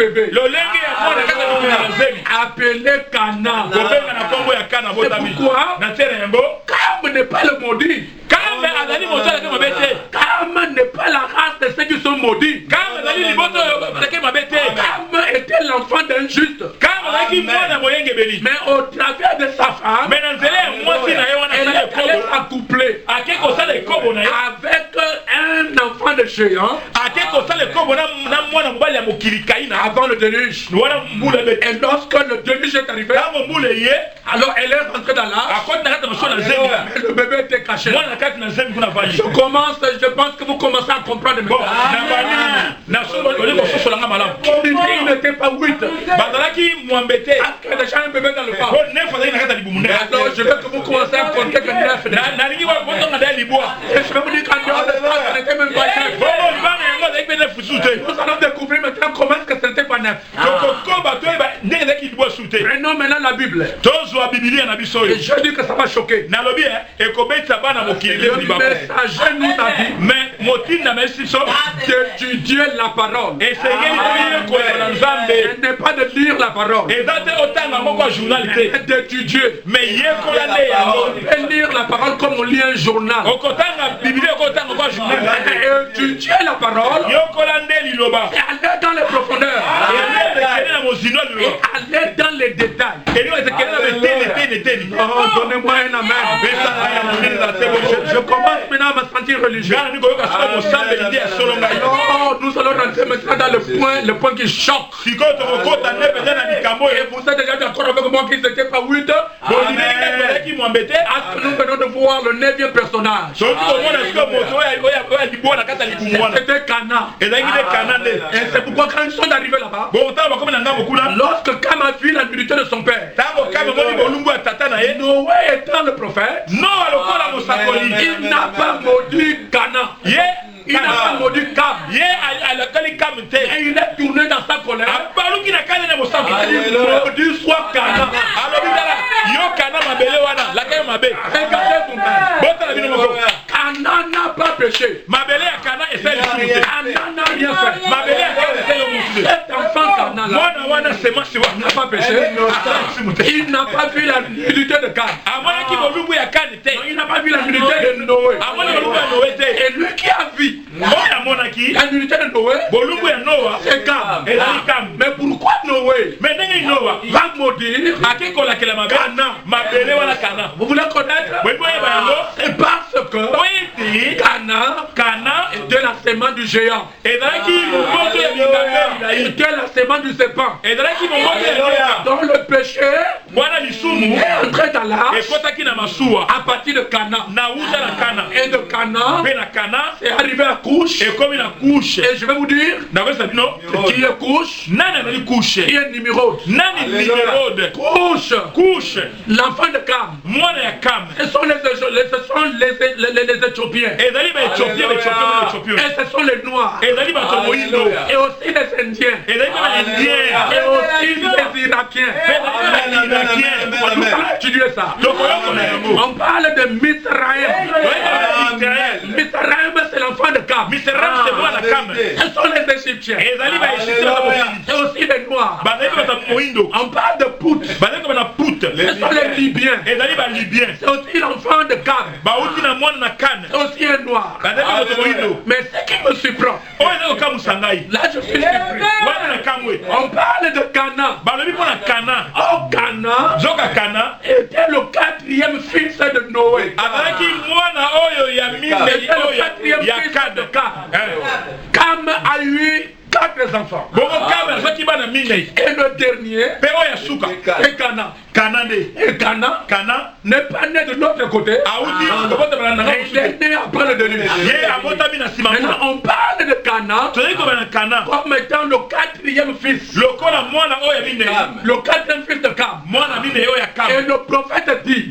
bébé appelé Cana. C'est pourquoi Cam n'est pas le maudit. Cam n'est pas la race de ceux qui sont maudits. Cam était l'enfant d'un juste. Mais au travers de sa femme, elle est accouplée avec un enfant de géant avant le déluge. Et lorsque le déluge est arrivé, alors elle est rentrée dans l'arche. Mais le bébé était caché. Je pense que vous commencez à comprendre maintenant. Il n'était pas 8. Déjà un bébé dans le corps. Alors je veux que vous commencez à compter que 9. Et je vais vous dire qu'en dehors de ça, ça n'était même pas 9. Nous allons découvrir maintenant comment est-ce que ce n'était pas 9. Prenons maintenant la Bible. Et je dis que ça va choquer. Le messager nous a dit d'étudier la parole. Et n'est pas de lire la parole. Mais d'étudier. Et lire la parole comme on lit un journal. Et étudier la parole. Et aller dans les profondeurs. Et aller dans les détails. Oh, donnez-moi un amen. Je commence maintenant à me sentir religieux. Oh, nous allons rentrer maintenant dans le point qui choque. Et vous êtes déjà d'accord avec moi qu'ils n'étaient pas 8. Nous venons de voir le 9e personnage. C'était Cana. Et c'est pourquoi quand ils sont arrivés là-bas, lorsque Cam a vu la nudité de son père, Noé étant le prophète, il n'a pas maudit Cana. Il n'a pas maudit Cam. Et il est tourné dans sa colère. Il maudit soit Cana. Regardez vous-même. Cana n'a pas péché. Cana n'a rien fait. Cet enfant Cana là n'a pas péché. Il n'a pas vu la nudité de Cam. Il n'a pas vu la nudité de Noé. Et lui qui a vu la nudité de Noé, c'est Cam. Mais pourquoi Noé va maudire Cana? Vous voulez connaître? C'est parce que Cana était la sémence du géant. Était la sémence du serpent. Dans le péché est entré dans l'arche à partir de Cana. Et de Cana est arrivé à couche. Et je vais vous dire qui est couche, qui est numéro. Couche, l'enfant de Cam. Ce sont les Éthiopiens. Et ce sont les Noirs. Et aussi les Indiens. Et aussi les Irakiens. On va étudier ça. On parle de Mithraïm. Mithraïm, c'est l'enfant de Cam. Ce sont les Égyptiens. Et aussi les Noirs. On parle de Pout. Ce sont les Libyens. C'est aussi l'enfant de Cam. C'est aussi un Noir. Mais ce qui me surprend, là je suis surpris. On parle de Cana. Cana était le 4e fils de Noé. Cam a eu 4 enfants. Et le dernier, c'est Cana. Et Cana n'est pas né de l'autre côté. Il est né après le déluge. Maintenant on parle de Cana comme étant le 4e fils. Le 4e fils de Cam. Et le prophète dit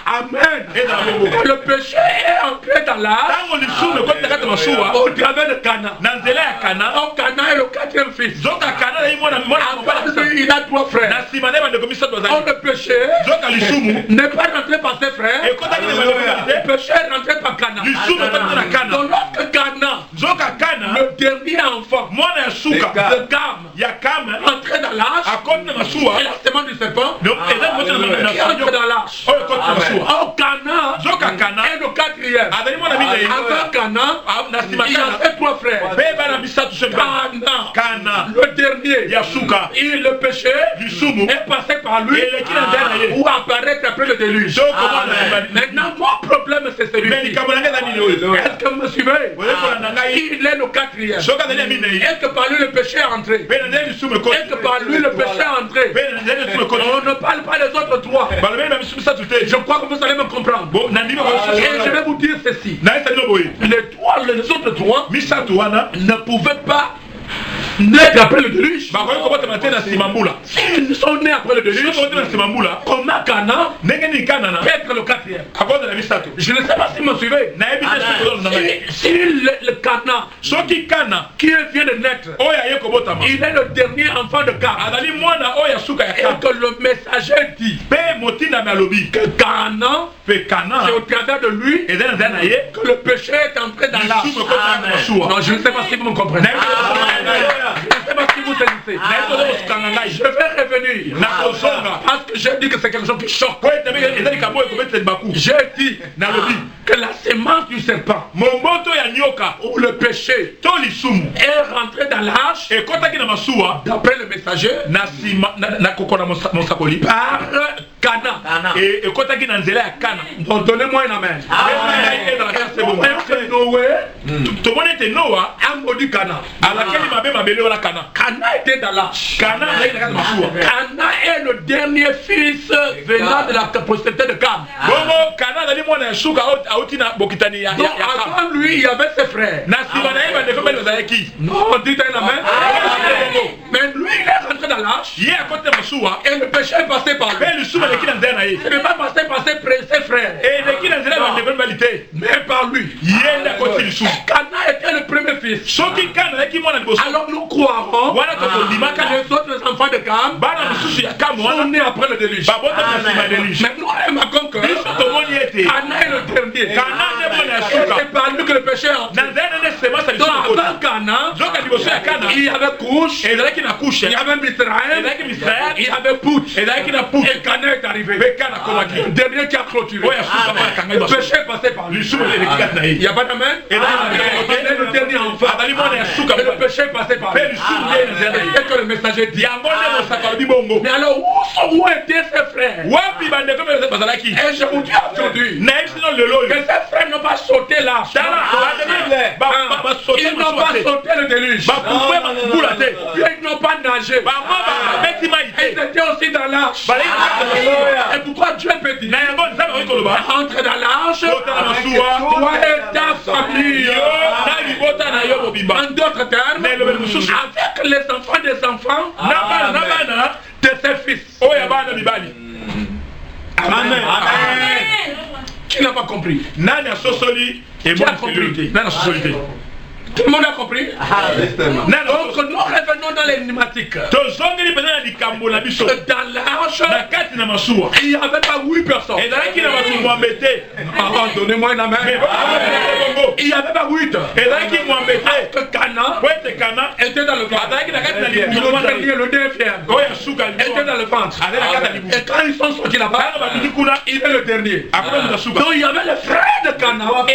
Amen. Que le péché est entré dans l'arche au travers de Cana. Cana est le 4e fils. Il a 3 frères. le péché n'est pas rentré par ses frères. Le péché est rentré par Cana. Donc lorsque Cana, le dernier enfant de Cam, entré dans l'arche, et la semence du serpent, qui entre dans l'arche. Cana est le quatrième. Avant Cana, il y avait 3 frères. Cana, le dernier, et le péché est passé par lui ou apparaître après le déluge. Maintenant, mon problème c'est celui-ci. Est-ce que vous me suivez? Il est le quatrième. Est-ce que par lui le péché est entré? Est-ce que par lui le péché est entré? On ne parle pas des autres 3. Je crois que vous allez me comprendre. Et je vais vous dire ceci. Les autres 3 ne pouvaient pas naître après le déluge. S'ils sont nés après le déluge, comment Cana peut être le quatrième? Je ne sais pas si vous me suivez. Si le Cana qui vient de naître, il est le dernier enfant de Cam, et que le messager dit que Cana, c'est au travers de lui que le péché est entré dans l'arche. Non, je ne sais pas si vous me comprenez. Je ne sais pas si vous saisissez. Je vais revenir parce que j'ai dit que c'est quelque chose qui choque. J'ai dit que la semence du serpent ou le péché est rentré dans l'arche d'après le messager par Cana. Donc donnez-moi une amen. Noé a maudit Cana. Cana était dans l'arche. Cana est le dernier fils venant de la postérité de Cam. Donc avant lui, il y avait ses frères. Non, dites un amen. Mais lui, il est rentré dans l'arche. Et le péché est passé par lui. Ce n'est pas passé par ses frères. Mais par lui. Cana était le premier fils. Alors nous croirons que les autres enfants de Cam sont nés après le déluge. Mais nous remarquons que Cana est le dernier. C'est par lui que le péché est entré. Donc avant Cana, il y avait Couche, il y avait Misraël, il y avait Pout. Et Cana est arrivé. Le dernier qui a clôturé. Le péché est passé par lui. Il n'y a pas d'amen. Il est le dernier enfant. Et le péché est passé par lui. C'est que le messager dit. Mais alors où étaient ses frères? Et je vous dis aujourd'hui que ses frères n'ont pas sauté l'arche. Ils n'ont pas sauté le déluge. Ils n'ont pas nagé. Ils étaient aussi dans l'arche. Et pourquoi Dieu peut dire entre dans l'arche, toi et ta famille? En d'autres termes, avec les enfants des enfants de ses fils. Amen. Qui n'a pas compris? Qui a compris? Tout le monde a compris? Donc nous revenons dans les pneumatiques. Dans l'arche, il n'y avait pas 8 personnes. Donnez-moi une amen. Il n'y avait pas 8. Que Cana était dans le ventre. Le deuxième était dans le ventre. Et quand ils sont sortis là-bas, il est le dernier. Donc il y avait le frère de Cana. Il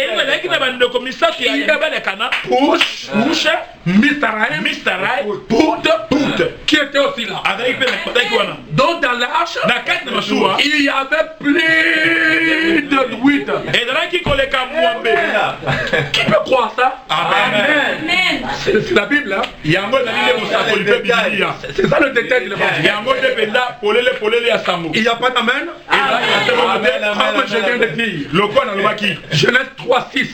y avait les Cana. Couche, Misraël, Pout, qui était aussi là. Donc dans l'arche, il y avait plus de 8. Qui peut croire ça? Amen. C'est la Bible, hein? C'est ça le détail de l'évangile. Il n'y a pas d'amen? Comme je viens de dire. Genèse 3:6.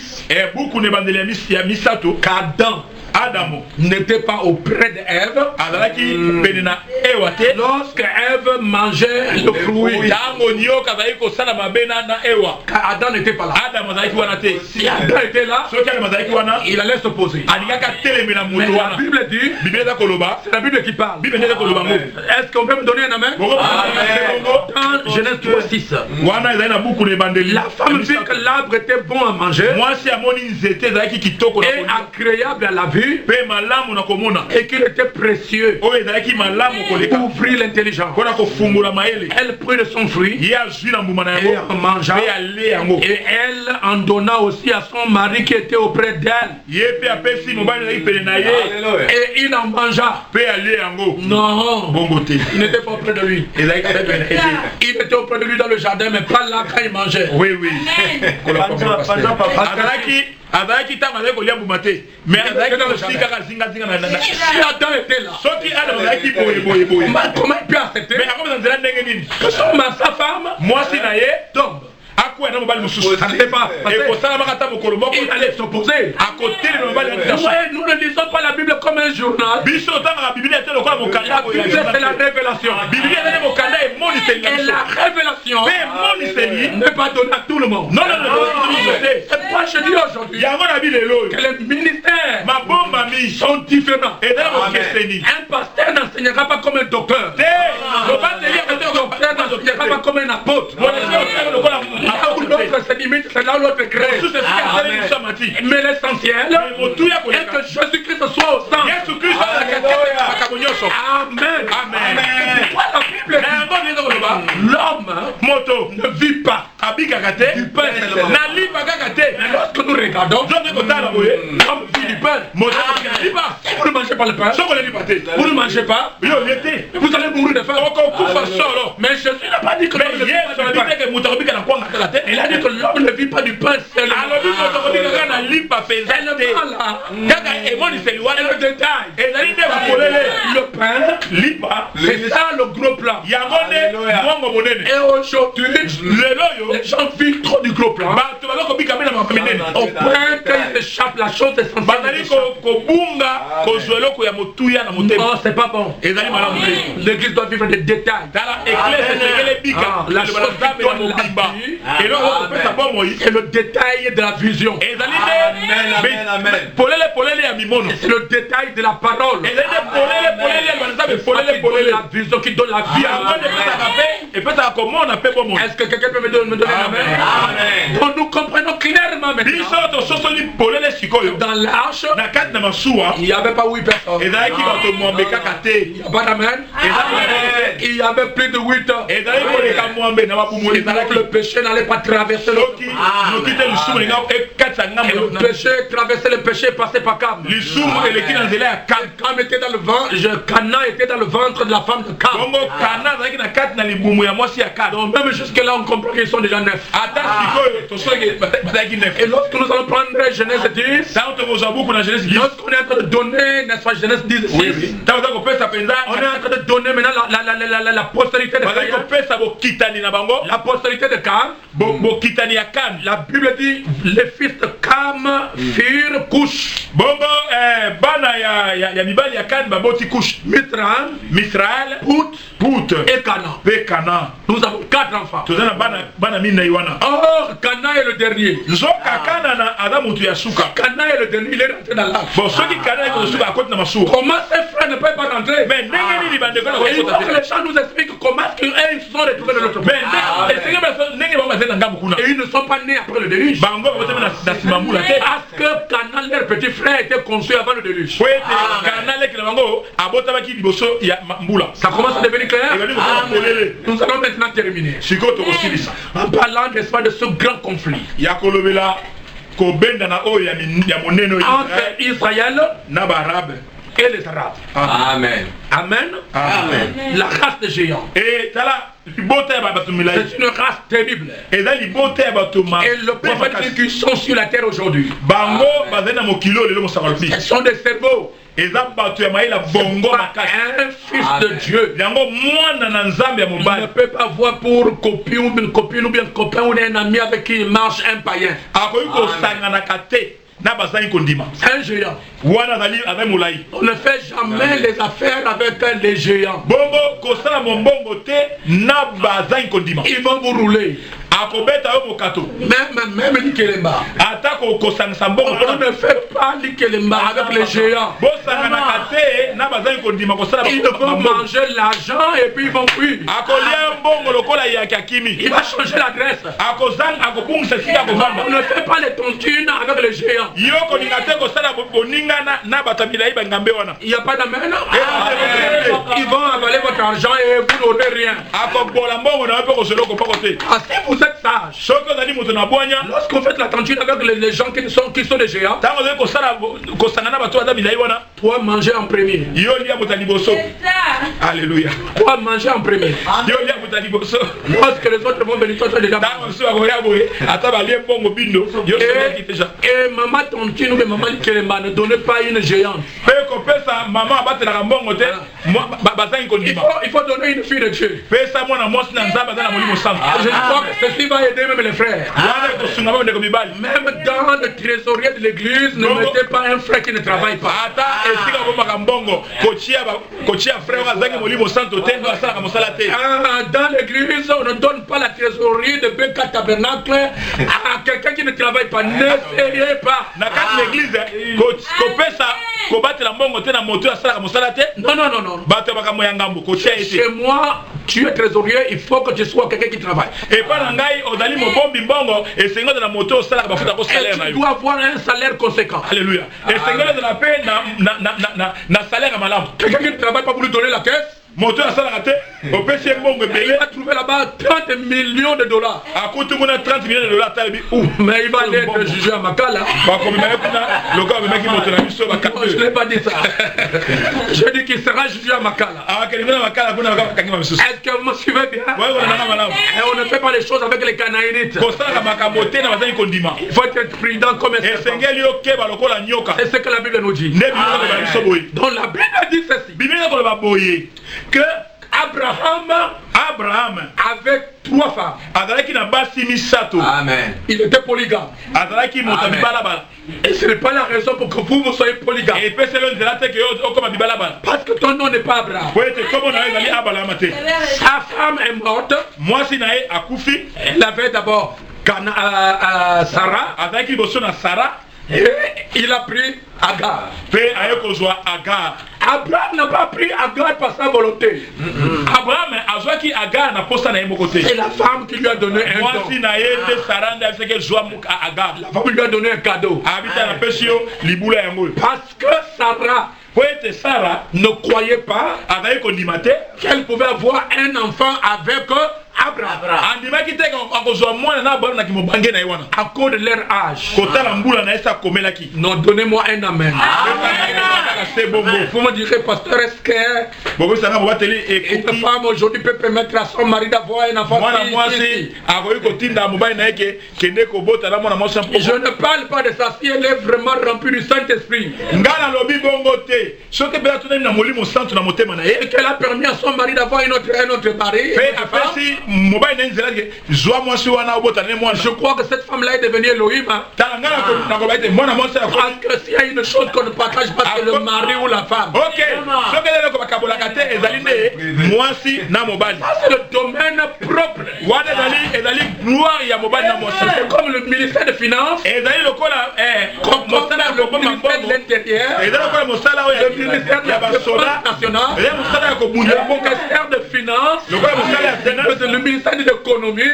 Qu'Adam Adamo n'était pas auprès d'Ève. Lorsque Ève mangeait le fruit, Adam n'était pas là. Si Adam était là, il allait s'opposer. Mais la Bible dit, c'est la Bible qui parle. Est-ce qu'on peut me donner un amen? Dans Genèse 3:6, la femme vit que l'arbre était bon à manger et agréable à la vue et qu'il était précieux pour ouvrir l'intelligence. Elle prit de son fruit et en mangea, et elle en donna aussi à son mari qui était auprès d'elle, et il en mangea. Non, il n'était pas auprès de lui. Il était auprès de lui dans le jardin, mais pas là quand il mangeait. Oui. Mais Adam était là. Comment il peut accepter que sa femme tombe? Ça n'était pas. Il allait s'opposer. Nous ne lisons pas la Bible comme un journal. La Bible, c'est la révélation. Et la révélation n'est pas donnée à tout le monde. Non. C'est pourquoi je dis aujourd'hui que les ministères sont différents. Un pasteur n'enseignera pas comme un docteur. Un docteur n'enseignera pas comme un apôtre. Là où l'autre se limite, c'est là où l'autre crée. Mais l'essentiel est que Jésus-Christ soit au centre. Amen. Pourquoi la Bible dit l'homme ne vit pas du pain seulement. Mais lorsque nous regardons, l'homme vit du pain. Vous ne mangez pas le pain. Vous ne mangez pas. Vous allez mourir de faim. Mais Jésus n'a pas dit que l'homme ne vit pas du pain. Il a dit que l'homme ne vit pas du pain seulement. Le détail. Le pain, c'est ça le gros plan. Et aujourd'hui, les gens vivent trop du gros plan. Au point qu'ils échappent la chose essentielle. Non, c'est pas bon. L'église doit vivre des détails. La chose qui donne la vie, c'est le détail de la vision. C'est le détail de la parole. La vision qui donne la vie à est-ce que quelqu'un peut me donner un amen? Donc nous comprenons clairement maintenant. Dans l'arche, il n'y avait pas 8 personnes. Il n'y a pas d'amen. Il y avait plus de 8 ans. Le péché n'allait pas traverser le péché traversait le péché et passait par Cam. Cam était dans le ventre, Cana était dans le ventre de la femme de Cam. Donc même jusque là on comprend qu'ils sont déjà 9. Et lorsque nous allons prendre Genèse 10, lorsqu'on est en train de donner, n'est-ce pas, Genèse 10, on est en train de donner maintenant la postérité de Cam. La postérité de Cam. La Bible dit les fils de Cam firent couche. Mithral, Put et Canaan. Nous avons 4 enfants. Or, Canaan est le dernier. Canaan est le dernier, il est rentré dans l'arche. Comment ses frères ne peuvent pas rentrer? Et il faut que les gens nous expliquent comment ils se sont retrouvés de l'autre côté. Et ils ne sont pas nés après le déluge. Parce que Canaan, leur petit frère, était conçu avant le déluge. Ça commence à devenir clair. Nous allons maintenant terminer en parlant, n'est-ce pas, de ce grand conflit entre Israël et les Arabes. Amen. La race des géants. C'est une race terrible. Et le prophète dit qu'ils sont sur la terre aujourd'hui. Ce sont des cerveaux. Un fils de Dieu ne peut pas voir pour copine ou bien copain ou un ami avec qui il marche un païen. na bazai kondima. Un géant. Wana zali avec moulai. On ne fait jamais les affaires avec les géants. Bongo kosala mombongo te na bazai kondima. Ils vont vous rouler. Akobeta yo mokato. Même l'ikelemba. Atako kosangisa mbongo. On ne fait pas l'ikelemba avec les géants. Bosangana kate na bazai kondima kosala. Ils vont manger l'argent et puis ils vont fuir. Akolia mbongo lokola ya kakimi. Il va changer l'adresse. Akozang akopungisa sika kovanda. On ne fait pas les tontines avec les géants. Yoko ningate kosala boninga na batamila iba ngambe wana. Il n'y a pas d'amène. Ils vont avaler votre argent et vous n'aurez rien. Akobola mbongo na pe koselo ko pokote. Si vous êtes sage, lorsqu'on fait la tontine avec les gens qui sont des géants, toi manger en premier. Alléluia. Toi manger en premier. Lorsque les autres vont venir, toi déjà. Et maman tontine ou maman Kelemba ne donnez pas une géante. Il faut donner une fille de Dieu. Je crois que ceci va aider même les frères. Même dans le trésorier de l'église, ne mettez pas un frère qui ne travaille pas. Dans l'église, on ne donne pas la trésorerie de Beka Tabernacle à quelqu'un qui ne travaille pas. N'essayez pas. Non. Chez moi, tu es trésorier, il faut que tu sois quelqu'un qui travaille. Et tu dois avoir un salaire conséquent. Alléluia. Et Seigneur de la paix na salaire malam. Quelqu'un qui ne travaille pas pour lui donner la caisse. Il va trouver là-bas 30 millions de dollars. Mais il va aller être jugé à Makala. Je ne l'ai pas dit ça. Je dis qu'il sera jugé à Makala. Est-ce que vous me suivez bien? Et on ne fait pas les choses avec les Canaanites. Il faut être prudent comme un serpent. C'est ce que la Bible nous dit. Donc la Bible dit ceci. Que Abraham avait 3 femmes. Amen. Il était polygame. Et ce n'est pas la raison pour que vous soyez polygame. Parce que ton nom n'est pas Abraham. Sa femme est morte. Elle avait d'abord Sarah. Et il a pris Agar. Abraham n'a pas pris Agar par sa volonté. C'est la femme qui lui a donné un don. La femme lui a donné un cadeau. Parce que Sarah ne croyait pas qu'elle pouvait avoir un enfant avec Abraham. À cause de leur âge. Non, donnez-moi un amen. Vous me direz, pasteur, est-ce qu'une femme aujourd'hui peut permettre à son mari d'avoir un enfant? Je ne parle pas de ça si elle est vraiment remplie du Saint-Esprit. Et qu'elle a permis à son mari d'avoir un autre mari. Je crois que cette femme-là est devenue Elohim. Parce que s'il y a une chose qu'on ne partage pas, c'est le mari ou la femme. C'est le domaine propre. C'est comme le ministère des Finances, comme le ministère de l'Intérieur, le ministère de la Défense nationale, le ministère de Finances, le ministère de l'économie.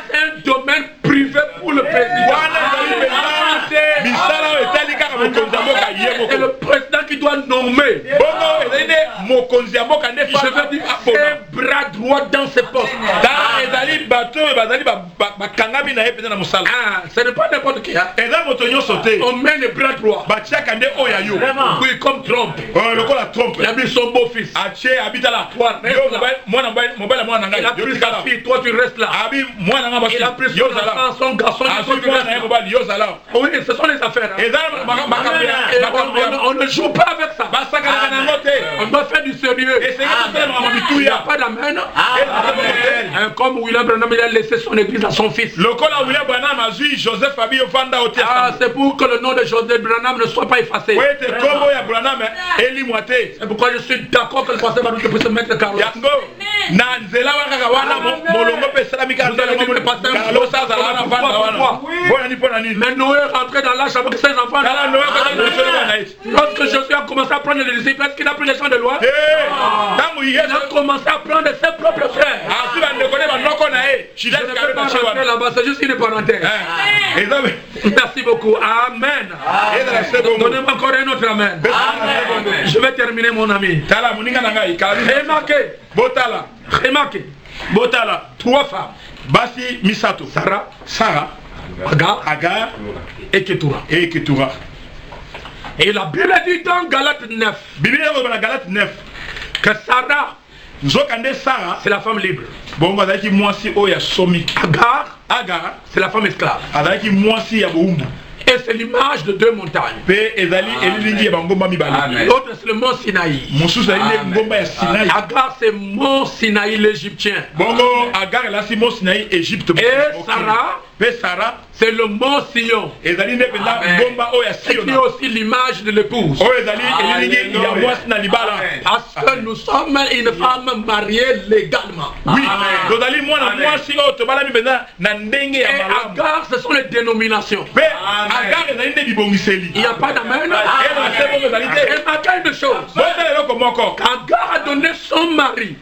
C'est un domaine privé pour le président. C'est le président qui doit nommer. Je veux dire, un bras droit dans ses postes. Ce n'est pas n'importe qui. On met le bras droit. Oui, comme Trump. Il a mis son beau-fils. Il a pris sa fille, toi tu restes là. Il a pris son enfant, son garçon, oui, ce sont les affaires. On ne joue pas avec ça. On doit faire du sérieux. Il n'y a pas d'amen. comme William Branham il a laissé son église à son fils. Le col à William Branham a vu Joseph Fabio Fanda au théâtre. Ah, c'est pour que le nom de Joseph Branham ne soit pas effacé. Oui, c'est comme William Branham Eli Moité. C'est pourquoi je suis d'accord que le pasteur Baruch puisse se mettre Carlos. Yango, Nanzela Waka Wana, Molongo Pessamika, le pasteur Carlos Azala, mais Noé est rentré dans l'arche avec ses enfants. Lorsque Josué a commencé à prendre les disciples, est-ce qu'il a pris les champs de loi? Il a commencé à prendre ses propres frères. Je ne peux pas rentrer là-bas, c'est juste une parenthèse. Merci beaucoup. Amen. Donnez-moi encore un autre amen. Je vais terminer mon ami. Remarquez. Botala. 3 femmes. Basi Misato. Sarah. Agar. Et Ketura. Et la Bible dit dans Galates 9. Galate 9. Que Sarah. Sarah. C'est la femme libre. Bon, moi si Oya Somi. Agar. C'est la femme esclave. Moi si Yaboumbu. Et c'est l'image de 2 montagnes. L'autre c'est le mont Sinaï. Agar c'est mont Sinaï l'égyptien. Et Sarah c'est le mont Sion. Et qui est aussi l'image de l'épouse. Parce que nous sommes une femme mariée légalement. Oui. Et Agar ce sont les dénominations. Il n'y a pas d'amen. Elle m'a dit une chose. Agar a donné son mari.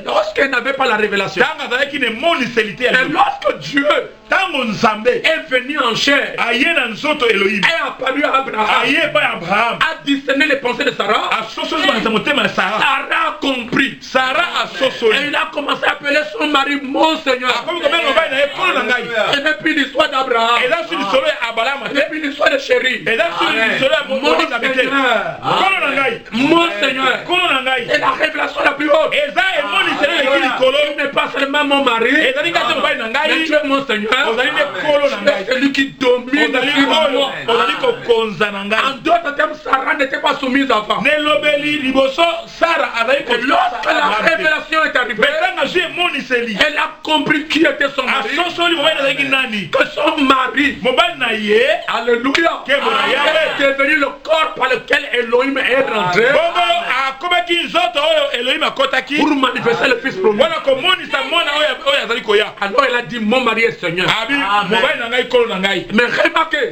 Lorsqu'elle n'avait pas la révélation. Et lorsque Dieu est venu en chair et a apparu à Abraham, a discerné les pensées de Sarah. Sarah a compris. Et il a commencé à appeler son mari mon Seigneur. Et depuis l'histoire d'Abraham, et depuis l'histoire de Chéri, mon Seigneur, et la révélation la plus haute. Il n'est pas seulement mon mari, mais tu es mon Seigneur. C'est celui qui domine sur moi. En d'autres termes, Sarah n'était pas soumise avant. Et lorsque la révélation est arrivée, elle a compris qui était son mari. Que son mari, alléluia, est devenu le corps par lequel Elohim est rentré pour manifester le Fils promis. Alors elle a dit mon mari est Seigneur. Mais remarquez,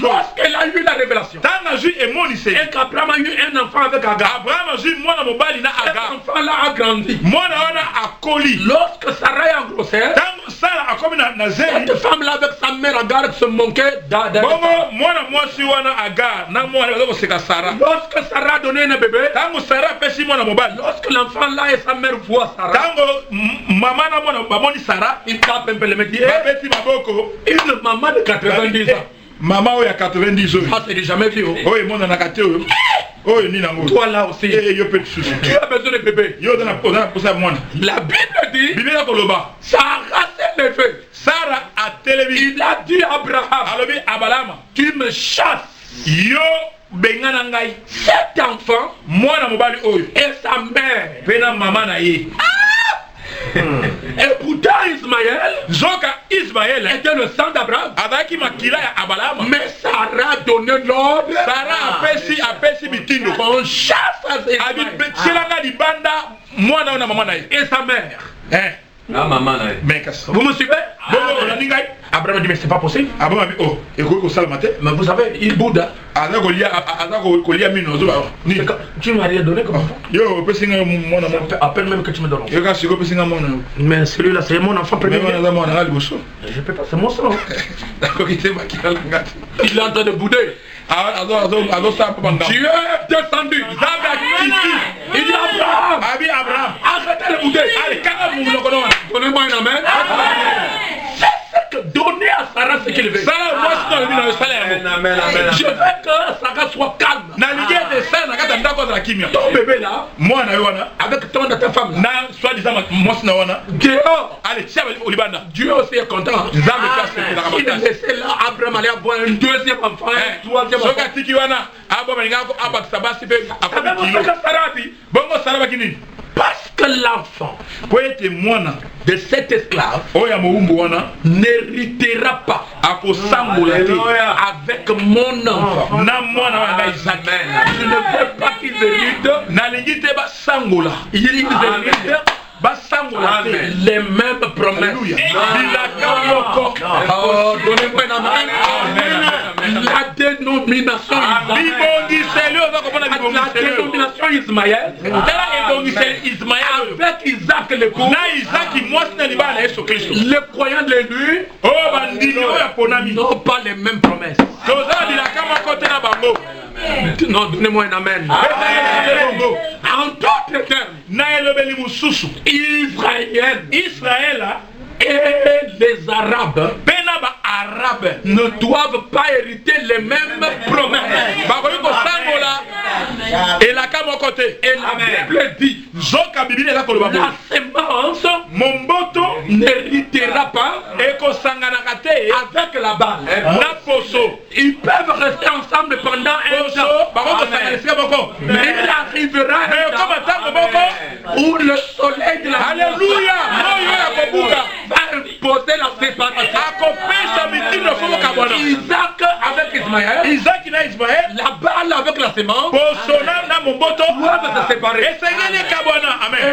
lorsqu'elle a eu la révélation et qu'Abraham a eu un enfant avec Agar, cet enfant-là a grandi. Lorsque Sarah est en grossesse, cette femme-là avec sa mère Agar se moquait d'Agar. Lorsque Sarah a donné un bébé, lorsque l'enfant-là et sa mère voient Sarah, il tape un peu le métier. Une maman de 90 ans. Maman, il y a 90 ans. Ah, c'est jamais vu. Oui, mon anakate. Toi là aussi. Tu as besoin de bébé. La Bible dit Sarah s'est levée. Sarah a télévisé. Il a dit à Abraham, tu me chasses. Yo bengana ngai. Cet enfant, mwana mobali oyo et sa mère. Pena maman na ye. Et pourtant Ismaël était le sang d'Abraham. Mais Sarah a donné l'ordre. Sarah a fait bitindo. On chasse et sa mère. Vous me suivez? Abraham dit mais c'est pas possible. Mais vous savez, il boude. Tu m'as rien donné comme ça. Appelle même que tu me donnes. Mais celui-là c'est mon enfant premier. Je peux pas, c'est mon sang. Il est en train de bouder. Dieu est descendu. Il dit Abraham, arrêtez de bouder. Donnez-moi un amen. Donner à Sarah ce qu'il veut. Je veux que Sarah soit calme. Ton bébé là, avec ton de ta femme là, Dieu aussi est content. Il a laissé là Abraham aller avoir un deuxième enfant, un troisième enfant. Parce que l'enfant de cet esclave n'héritera pas avec mon enfant. Je ne veux pas qu'il hérite. Il hérite les mêmes promesses. Donnez-moi une amen. La dénomination Ismaël. Avec Isaac l'époux. Les croyants de lui n'ont pas les mêmes promesses. Non, donnez-moi un amen. En d'autres termes, Israël et les Arabes ne doivent pas hériter les mêmes promesses. Et la Bible dit la sémence n'héritera pas avec la balle. Ils peuvent rester ensemble pendant un temps. Mais il arrivera un temps où le soleil de la va imposer la séparation. Isaac avec Ismaël, la balle avec la sémence doivent se séparer.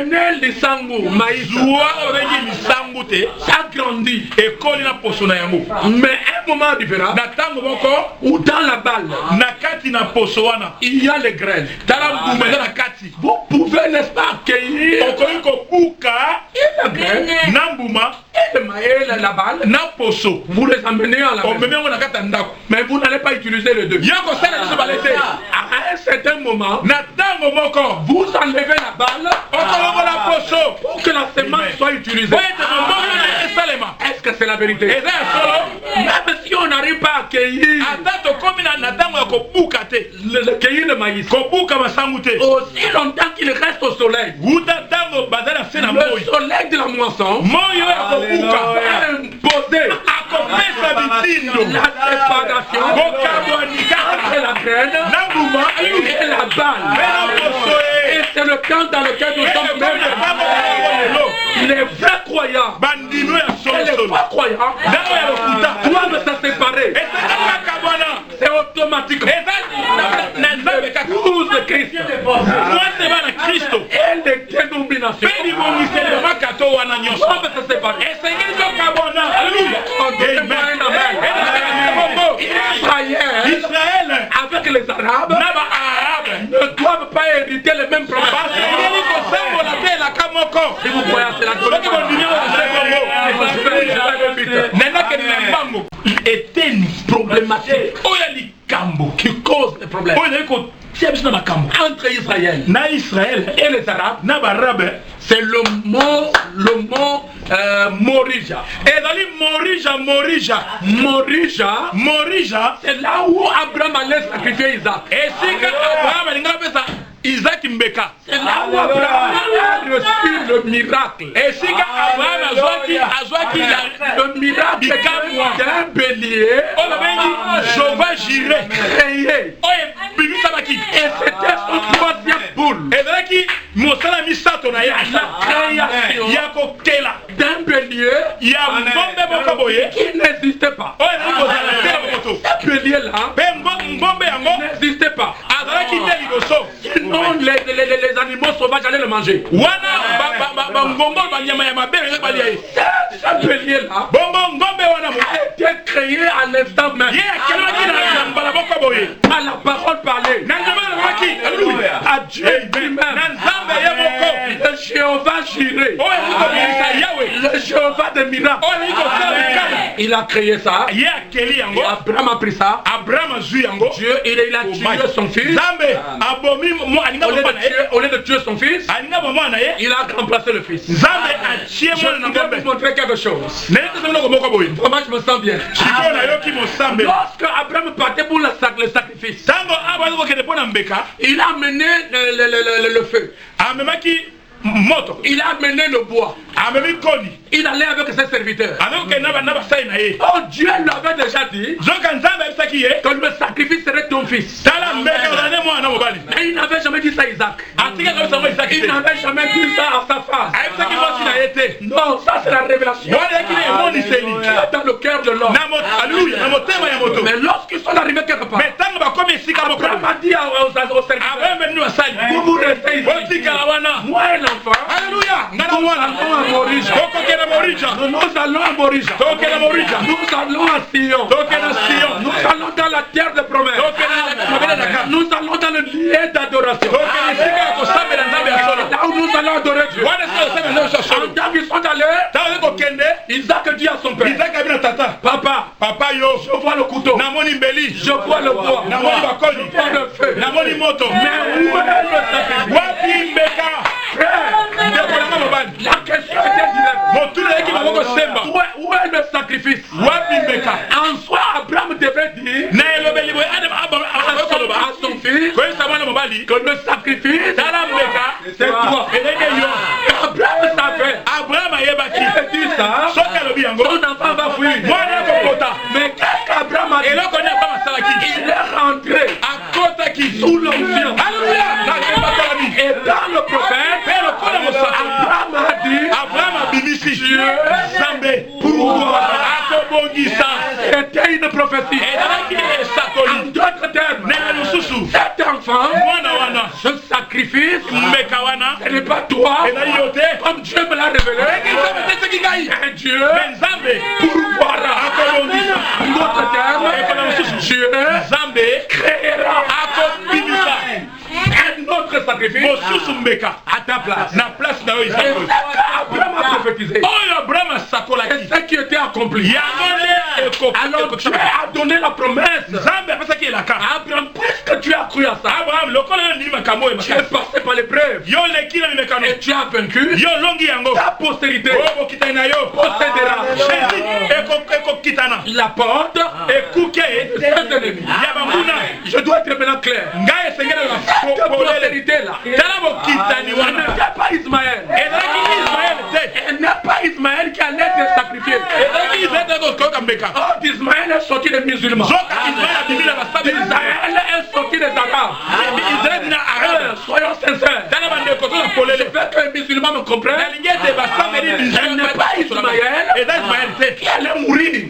Né Lisangu, maïs, ça grandit. Mais un moment différent, où dans la balle, il y a les graines. Vous pouvez, n'est-ce pas, accueillir la graine et le maïs, la balle. Vous les amenez à la maison. Mais vous n'allez pas utiliser les deux. À un certain moment, vous enlevez la balle pour que la semence soit utilisée. Est-ce que c'est la vérité? Même si on n'arrive pas à cueillir le maïs, aussi longtemps qu'il reste au soleil, le soleil de la moisson va imposer la séparation entre la graine et la balle. Et c'est le temps dans lequel nous sommes même. Les vrais croyants et les faux croyants doivent se séparer. C'est automatique. L'épouse de Christ et les dénominations doivent se séparer. Israël avec les Arabes ne doivent pas hériter les mêmes problèmes. Si vous croyez à cela, était problématique qui cause des problèmes entre Israël et les Arabes. C'est le mot Morija. Morija, c'est là où Abraham allait sacrifier Isaac. Isaac Mbeka. C'est là où Abraham a reçu le miracle. Et si Abraham a le miracle d'un bélier, Jéhovah Jireh créé. Et c'était son troisième boule. La création d'un bélier qui n'existait pas. Ce bélier-là n'existait pas. Sinon, les animaux sauvages allaient le manger. Ce bélier-là a été créé à l'instant même. À la parole parlée. À Dieu lui-même. Le Jéhovah Jireh. Le Jéhovah des miracles. Il a créé ça. Et Abraham a pris ça. Dieu, il a tué son fils. Au lieu de tuer son fils, il a remplacé le fils. Je vais vous montrer quelque chose. Vraiment, je me sens bien. Lorsque Abraham partait pour le sacrifice, il a amené le feu. Il a amené le bois. il allait avec ses serviteurs. Oh, Dieu l'avait déjà dit que le sacrifice serait ton fils. Mais il n'avait jamais dit ça à Isaac. Il n'avait jamais dit ça à sa femme. Non, ça c'est la révélation qui est dans le cœur de l'homme. Mais lorsqu'ils sont arrivés quelque part, Abraham a dit aux serviteurs, vous restez ici. Moi et l'enfant, nous allons à Morija. Nous allons à Morija. Nous allons à Sion. Nous allons dans la terre de promesse. Nous allons dans le lieu d'adoration. Là où nous allons adorer Dieu. Quand ils sont allés, Isaac dit à son père, Papa, je vois le couteau, je vois le bois, je vois le feu. Mais où est le sacrifice? La question était directe. Où est le sacrifice? En soi, Abraham devait dire à son fils que le sacrifice, c'est toi. Abraham savait. Il dit ça. Son enfant va fuir. Mais qu'est-ce qu'Abraham a dit? Il est rentré sous l'onction. Et dans le prophète, Abraham a dit Dieu, pourquoi? C'était une prophétie. En d'autres termes, cet enfant, ce sacrifice, ce n'est pas toi, comme Dieu me l'a révélé. Et Dieu pourvoira. En d'autres termes, Dieu créera un autre sacrifice à ta place. Abraham a prophétisé. Et ce qui était accompli. Alors Dieu a donné la promesse. Abraham, puisque tu as cru à ça, tu es passé par l'épreuve et tu as vaincu, ta postérité possédera la porte de ses ennemis. Je dois être maintenant clair. Cette postérité-là, elle n'est pas Ismaël. Elle n'est pas Ismaël qui allait être sacrifié. Oh, Ismaël est sorti des musulmans. Israël est sorti des arabes. Soyons sincères. Je veux que les musulmans me comprennent. Elle n'est pas Ismaël qui allait mourir.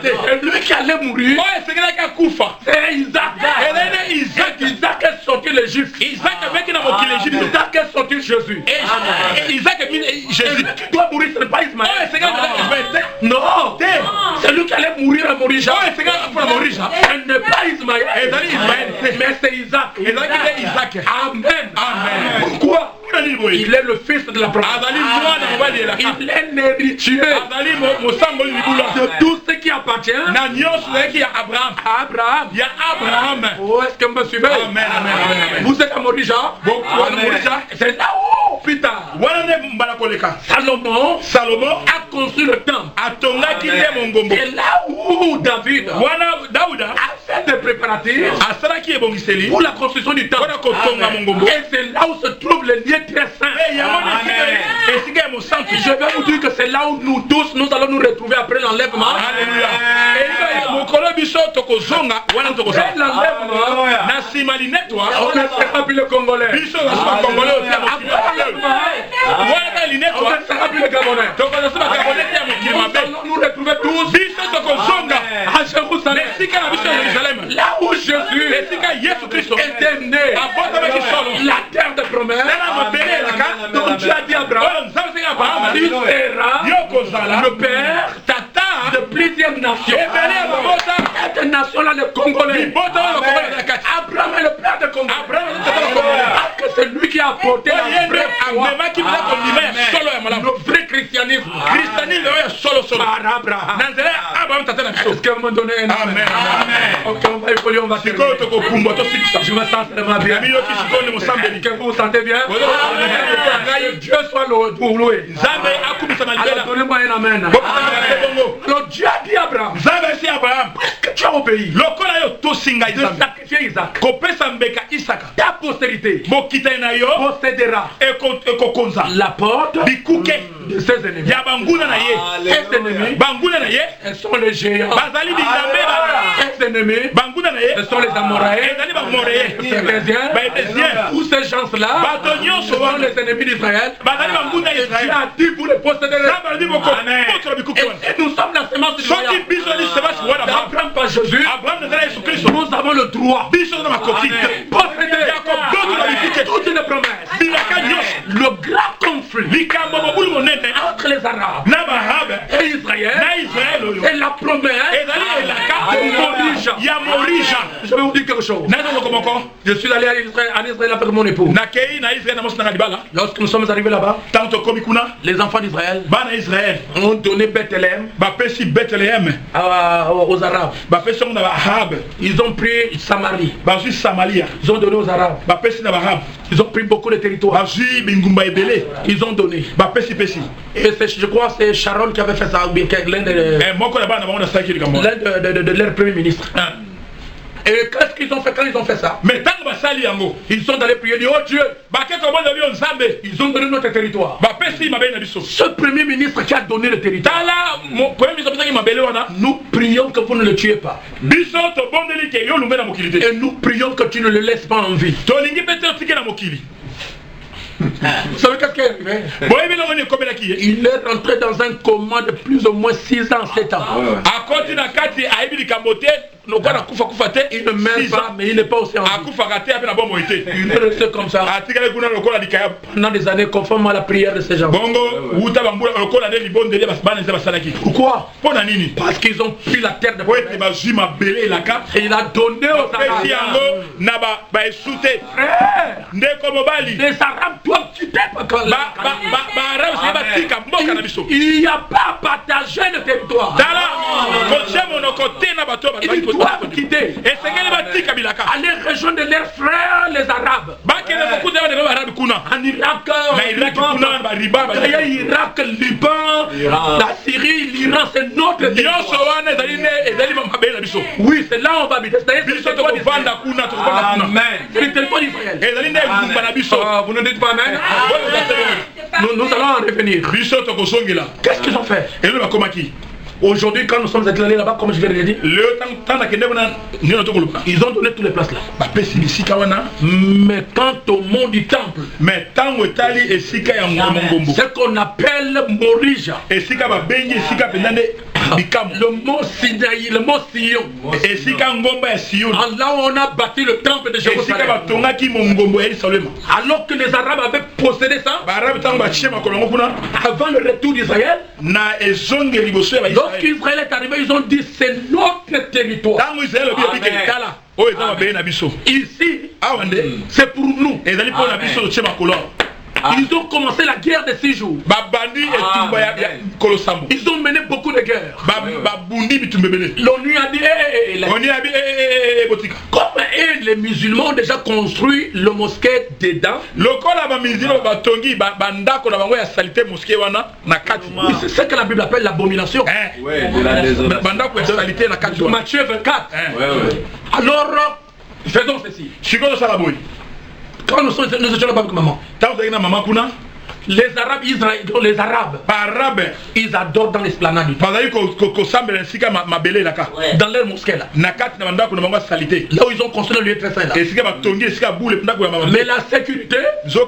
C'est lui qui allait mourir. C'est Isaac. Isaac est sorti les Juifs. Isaac est sorti Jésus. Jésus qui doit mourir, ce n'est pas Ismaël. Non, c'est lui qui allait mourir à Morija. Elle n'est pas Ismaël, mais c'est Isaac. Amen. Pourquoi? Il est le fils de la promesse. Il est l'héritier de tout ce qui appartient à Abraham. Oh, est-ce que vous me suivez? Amen. Vous êtes à Morija? C'est là où, plus tard, Salomon a construit le temple. C'est là où David a fait des préparatifs pour la construction du temple. Et c'est là où se trouve le lieu très saint. Je vais vous dire que c'est là où nous tous nous allons nous retrouver après l'enlèvement. Après l'enlèvement, on ne sera plus le Congolais. Après l'enlèvement, on ne sera plus le Gabonais. Nous allons nous retrouver tous à Jérusalem. Là où Jésus était né, la terre de promesse, dont Dieu a dit à Abraham, tu seras le père de plusieurs nations. Cette nation-là, le Congolais. Abraham est le père de Congolais. Parce que c'est lui qui a apporté la vraie foi. Le vrai christianisme. Par Abraham. Est-ce que vous me donnez un amen? Ok, on va terminer. Je me sens vraiment bien. Que vous vous sentez bien? Dieu soit loué. Alors donnez-moi un amen. Alors Dieu a dit à Abraham, puisque tu es au pays, de sacrifier Isaac, ta postérité possédera la porte de ses ennemis. Ses ennemis, elles sont les géants. Ses ennemis, elles sont les Amoraïens, les Phérésiens. Tous ces gens-là sont les ennemis d'Israël. Dieu a dit pour les posséder. Et nous sommes la semence du royaume. N'apprends pas Jésus. Nous avons le droit de posséder toutes les promesses. Le grand conflit entre les Arabes et Israël est la promesse de Morija. Je vais vous dire quelque chose. Je suis allé en Israël avec mon époux. Lorsque nous sommes arrivés là-bas, les enfants d'Israël ont donné Bethléem aux Arabes. Ils ont pris Samarie. Ils ont donné aux Arabes. Ils ont pris beaucoup de territoires. Ils ont donné. Et je crois que c'est Sharon qui avait fait ça, l'un de leurs premiers ministres. Et qu'est-ce qu'ils ont fait quand ils ont fait ça? Ils sont allés prier, oh Dieu, ils ont donné notre territoire. Ce premier ministre qui a donné le territoire, nous prions que vous ne le tuez pas. Et nous prions que tu ne le laisses pas en vie. Vous savez qu'est-ce qui est arrivé? Il est rentré dans un coma de plus ou moins 6 ans, 7 ans. Il ne meurt pas, mais il n'est pas aussi en vie. Il est resté comme ça pendant des années, conformément à la prière de ces gens. Pourquoi? Parce qu'ils ont pris la terre de promesse. Et il a donné aux Arabes. Les Arabes doivent quitter. Il n'y a pas à partager le territoire. Ils doivent quitter. Aller rejoindre leurs frères les Arabes. En Irak, Liban, la Syrie, l'Iran, c'est notre territoire. Oui, c'est là où on va habiter. C'est le territoire d'Israël. Vous ne dites pas amen? Nous allons en revenir. Qu'est-ce qu'ils ont fait? Aujourd'hui, quand nous sommes allés là-bas, comme je viens de le dire, ils ont donné toutes les places là. Mais quant au mont du temple, ce qu'on appelle Morija, le mont Sinaï, le mont Sion, là où on a bâti le temple de Jérusalem. Alors que les Arabes avaient possédé ça, avant le retour d'Israël, lorsqu'Israël est arrivé, ils ont dit c'est notre territoire. Ici, c'est pour nous. Ils ont commencé la guerre de 6 jours. Ils ont mené beaucoup de guerres. L'ONU a dit comme les musulmans ont déjà construit le mosquée dedans. C'est ce que la Bible appelle l'abomination. Matthieu 24. Alors, faisons ceci. Quand nous étions là-bas avec maman, les Arabes, les Arabes, ils adorent dans l'esplanade du temple. Dans leur mosquée là. Là où ils ont construit le lieu très saint là. Mais la sécurité, c'est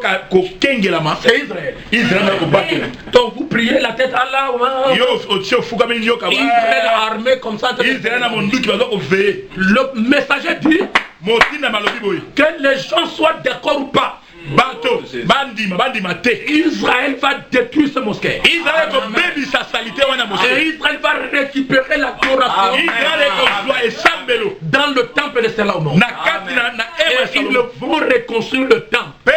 Israël. Donc vous priez la tête à Allah. Israël armé comme ça. Le messager dit que les gens soient d'accord ou pas, Israël va détruire ce mosquée. Israël va récupérer l'adoration dans le temple de Salomon. Et ils vont reconstruire le temple. Et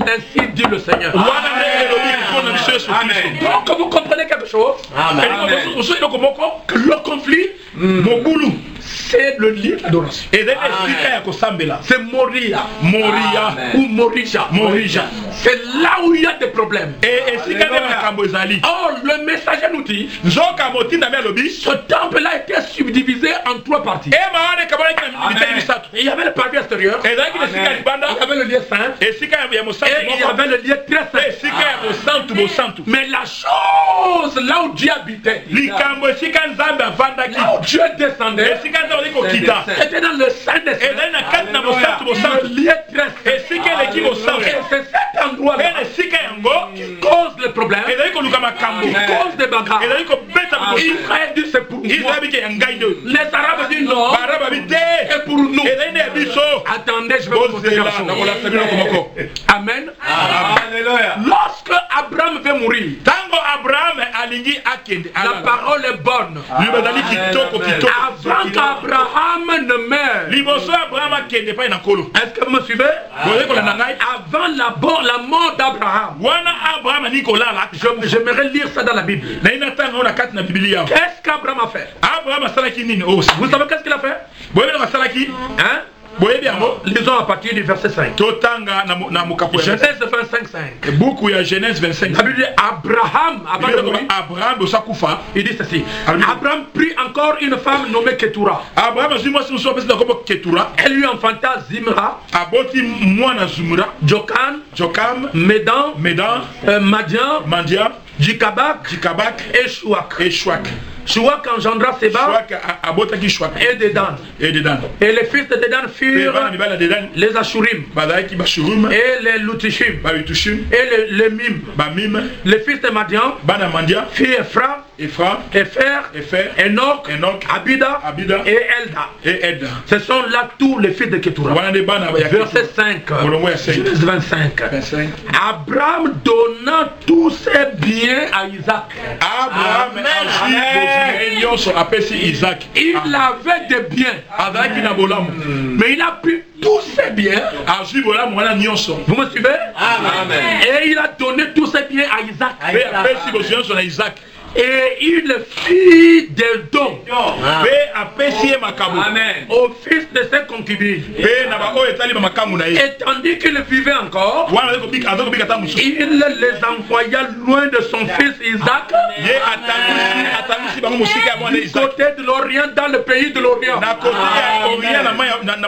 ainsi dit le Seigneur. Donc vous comprenez quelque chose? Que le conflit, c'est le lieu d'adoration. C'est Moria. Moria. Ou Morija. Morija. C'est là où il y a des problèmes. Or, le messager nous dit, ce temple-là était subdivisé en 3 parties. Il y avait le parvis extérieur, il y avait le lieu saint, et il y avait le lieu très saint. Mais la chose là où Dieu habitait, là où Dieu descendait, c'était dans le saint des saints, le lieu très saint. Et c'est cet endroit-là qui cause le problème, qui cause des bagarres. Israël dit c'est pour moi. Les Arabes disent non, et pour nous. Attendez, je vais vous montrer quelque chose. Amen. Lorsque Abraham veut mourir, la parole est bonne. Avant qu'Abraham ne meure, est-ce que vous me suivez? Avant la mort d'Abraham, j'aimerais lire ça dans la Bible. Qu'est-ce qu'Abraham a fait? Vous savez qu'est-ce qu'il a fait? Hein? Lisons à partir du verset 5. Genèse 25:5. Genèse 25. La Bible dit Abraham, avant de mourir, il dit ceci. Abraham prit encore une femme nommée Ketura. Elle lui enfanta Zimra, Jokam, Medan, Madian, Jikabak et Shuak. Shuak engendra Seba et Dedan. Et les fils de Dedan furent les Ashurim et les Lutishim et les Mim. Les fils de Madian furent Ephra, Enoch, Abida et Elda. Ce sont là tous les fils de Ketura. Verset 5, Genèse 25. Abraham donna tous ses biens à Isaac. Il avait des biens, mais il a pris tous ses biens. Vous me suivez? Et il a donné tous ses biens à Isaac. Et il fit des dons au fils de ses concubines. Et tandis qu'il vivait encore, il les envoya loin de son fils Isaac, du côté de l'Orient, dans le pays de l'Orient.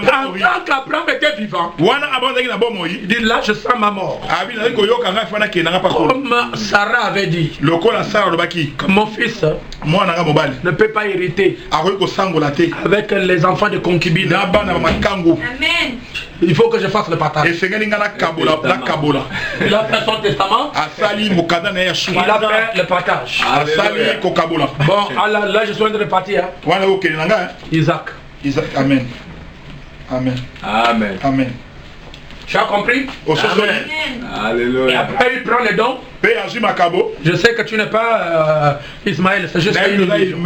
Pendant qu'Abraham était vivant, il dit là je sens ma mort. Comme Sarah avait dit, que mon fils ne peut pas hériter avec les enfants de concubines. Amen. Il faut que je fasse le partage. Il a fait son testament. Il a fait le partage. Bon, là je suis en train de partir. Isaac. Amen. Tu as compris? Amen. Et après il prend les dons. Je sais que tu n'es pas Ismaël, c'est juste une illusion.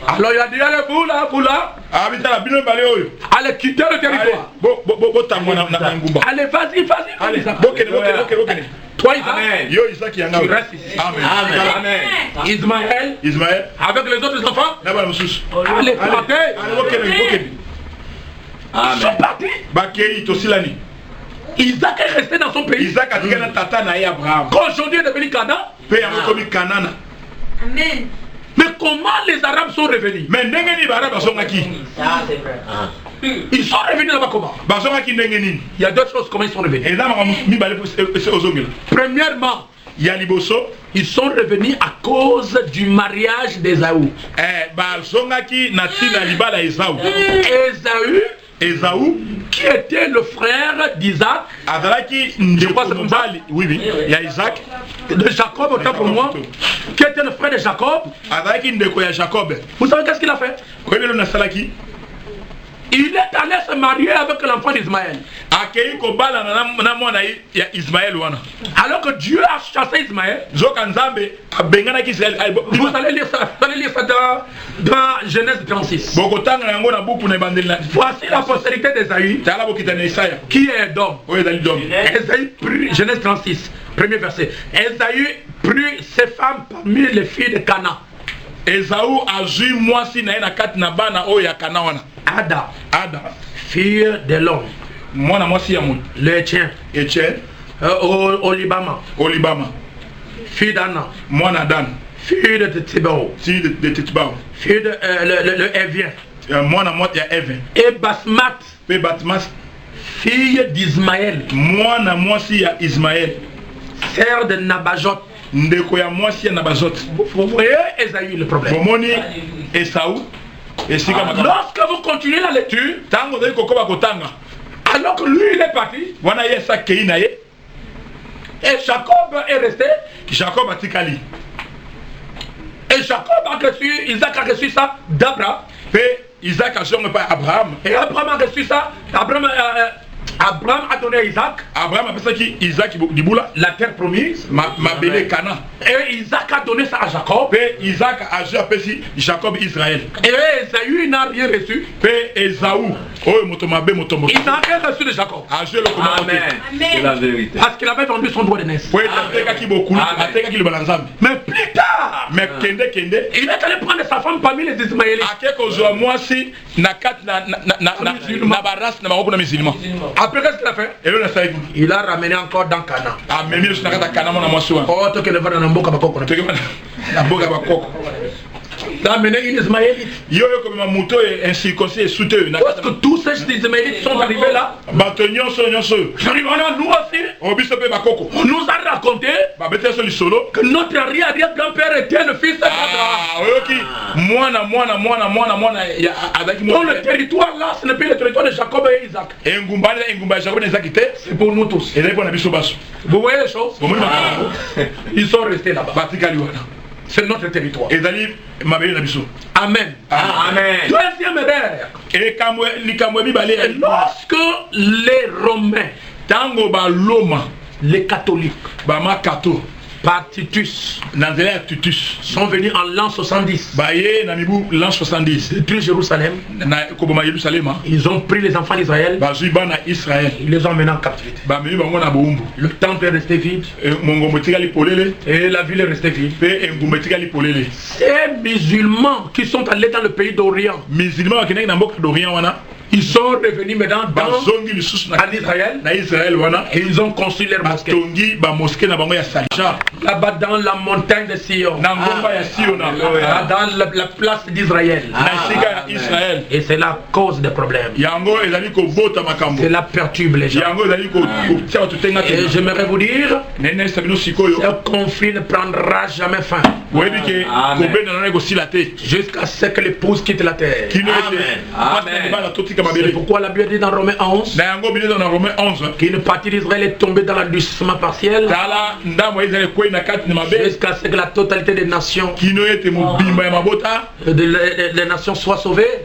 Alors il a dit allez vous là, allez quitter le territoire. Allez vas-y. Toi Isaac, tu restes ici. Amen. Ismaël, avec les autres enfants, allez partez. Ils sont partis. Isaac est resté dans son pays. Quand aujourd'hui est devenu Canaan. Amen. Mais comment les Arabes sont revenus? Ils sont revenus là-bas comment? Il y a deux choses comment ils sont revenus. Premièrement, ils sont revenus à cause du mariage d'Ésaü. Ésaü, qui était le frère d'Isaac, je crois que c'est comme ça. Oui, il y a Isaac, de Jacob, autant pour moi, qui était le frère de Jacob. Vous savez qu'est-ce qu'il a fait? Il est allé se marier avec l'enfant d'Ismaël. Alors que Dieu a chassé Ismaël. Vous allez lire ça dans Genèse 36. Voici la postérité d'Ésaü, qui est Edom. Genèse 36, premier verset. Ésaü pris ses femmes parmi les filles de Cana. Esaü azwi mwasi na ye na kati na bana oyo ya Kana wana. Ada, fille de l'homme. Mwana mwasi ya mutu. Le tien. Etienne. Olibama. Fille d'Anna. Mwana Dan. Fille de Tibao. Fille de Tibao. Fille de le Évien. Mwana mwati ya Even. Et Basmat. Pe Batmas. Fille d'Ismaël. Mwana mwasi ya Ismaël. Sœur de Nabajot. Ndeko ya mwasi ya Nabajot. Vous voyez Esaü le problème. Bomoni Esaü. Lorsque vous continuez la lecture, tango dali kokoba kotanga. Alors que lui il est parti, wana yesa keina ye. Et Jacob est resté. Jacob a tikali. Et Jacob a reçu, Isaac a reçu ça d'Abraham. Et Isaac a reçu pas Abraham. Et Abraham a reçu ça. Abraham a donné à Isaac. Abraham a pensé qu'Isaac Diboula. La terre promise. Ma belle Cana. Et Isaac a donné ça à Jacob. Et Isaac a appelé Jacob Israël. Et Esaü n'a rien reçu. Et Esaü. Oh, motomabe motombo. Il n'a rien reçu de Jacob. Amen. C'est la vérité. Parce qu'il avait vendu son droit de naissance. Mais plus tard, il est allé prendre sa femme parmi les Ismaélites. Après, qu'est-ce qu'il a fait? Il a ramené encore dans Cana. Oh, tu ne vas pas dans Mboka Bakoko. Il a amené une Ismaélite. Parce que tous ces Ismaélites sont arrivés là. Nous aussi, on nous a raconté que notre arrière-grand-père était le fils d'Abraham. Dans le territoire là, ce n'est plus le territoire de Jacob et Isaac. C'est pour nous tous. Vous voyez les choses? Ils sont restés là-bas. C'est notre territoire. Amen. Amen. Deuxième erreur. Lorsque les Romains, les catholiques, par Titus, sont venus en l'an 70 détruire Jérusalem, ils ont pris les enfants d'Israël, ils les ont emmenés en captivité. Le temple est resté vide et la ville est restée vide. Ces musulmans qui sont allés dans le pays d'Orient, ils sont revenus maintenant en Israël et ils ont construit leur mosquée. Là-bas dans la montagne de Sion, dans la place d'Israël. Et c'est la cause des problèmes. Cela perturbe les gens. Et j'aimerais vous dire, ce conflit ne prendra jamais fin. Jusqu'à ce que l'épouse quitte la terre. C'est pourquoi la Bible dit dans Romains 11 qu'une partie d'Israël est tombée dans l'endurcissement partiel jusqu'à ce que la totalité des nations des nations soient sauvées.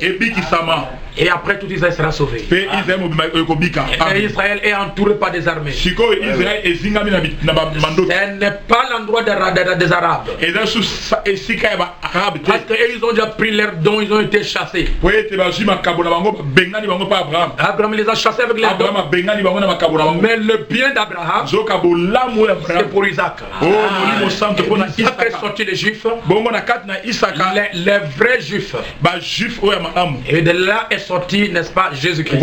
Et après tout Israël sera sauvé. Et Israël est entouré par des armées. Ce n'est pas l'endroit des Arabes. Parce qu'ils ont déjà pris leurs dons, ils ont été chassés. Abraham les a chassés avec les dons. Mais le bien d'Abraham, c'est pour Isaac. Isaac est sorti des Juifs, les vrais Juifs. Et de là est sorti, n'est-ce pas, Jésus-Christ.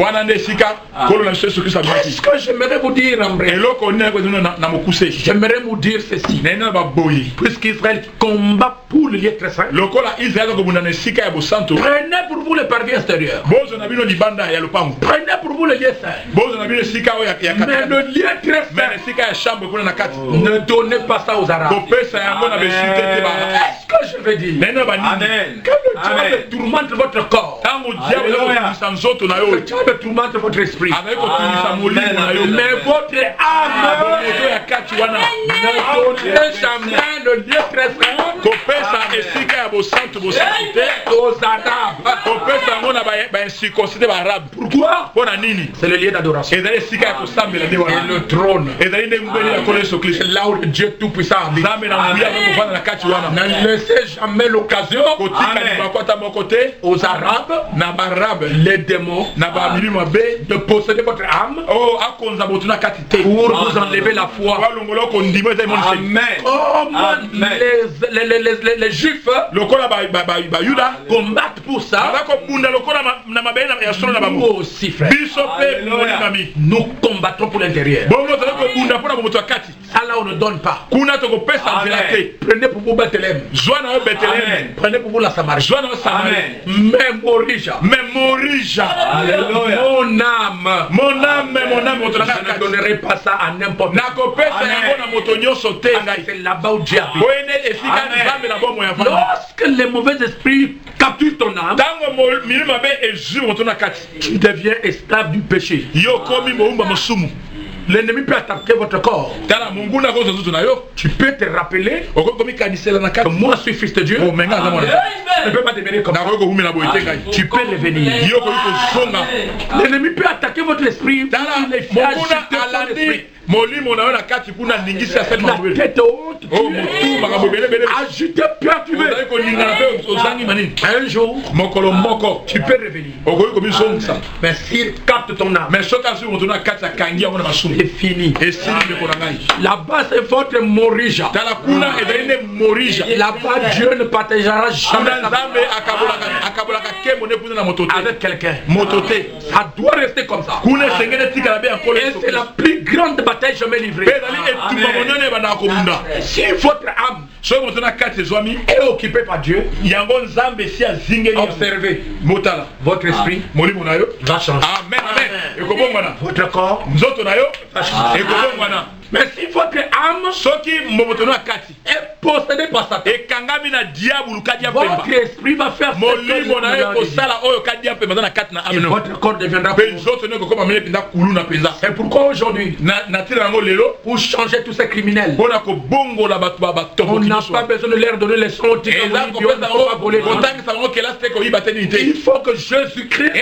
Qu'est-ce que j'aimerais vous dire, Ambré? J'aimerais vous dire ceci. Puisqu'Israël combat pour le lieu très saint, prenez pour vous le parvis extérieur. Prenez pour vous le lieu saint. Mais le lieu très saint, ne donnez pas ça aux Arabes. Est-ce que je vais dire? Que le diable tourmente votre corps. Que le diable tourmente votre esprit. Mais votre âme, ne donnez jamais le lieu très saint aux Arabes. Pourquoi? C'est le lieu d'adoration. Et le trône. C'est là où le Dieu Tout-Puissant habite. Ne laissez jamais l'occasion aux Arabes, les démons, de posséder votre âme pour vous enlever la foi foi. Comme les Juifs combattent pour ça, nous aussi, frère, nous combattons pour l'intérieur. Ça là, on ne donne pas. Prenez pour vous Bethléem. Prenez pour vous la Samarie. Mémorisez. Mon âme, je ne donnerai pas ça à n'importe qui. C'est là-bas où Dieu habite. Lorsque les mauvais esprits capturent ton âme, tu deviens esclave du péché. L'ennemi peut attaquer votre corps. Tu peux te rappeler que moi je suis fils de Dieu. Je ne peux pas devenir comme ça. Tu peux revenir. L'ennemi peut attaquer votre esprit. La tête haute, agité, perturbé. Un jour, tu peux revenir. Mais s'il capte ton âme, c'est fini. Là-bas, c'est votre morija. Là-bas, Dieu ne partagera jamais avec quelqu'un. Ça doit rester comme ça. Et c'est la plus grande bataille jamais livrée. Si votre âme est occupée par Dieu, observez, votre esprit va changer. Votre corps va changer. Mais si votre âme est possédée par Satan, votre esprit va faire et votre corps deviendra. C'est pourquoi aujourd'hui, pour changer tous ces criminels, on n'a pas besoin de leur donner les sons. Il faut que Jésus-Christ,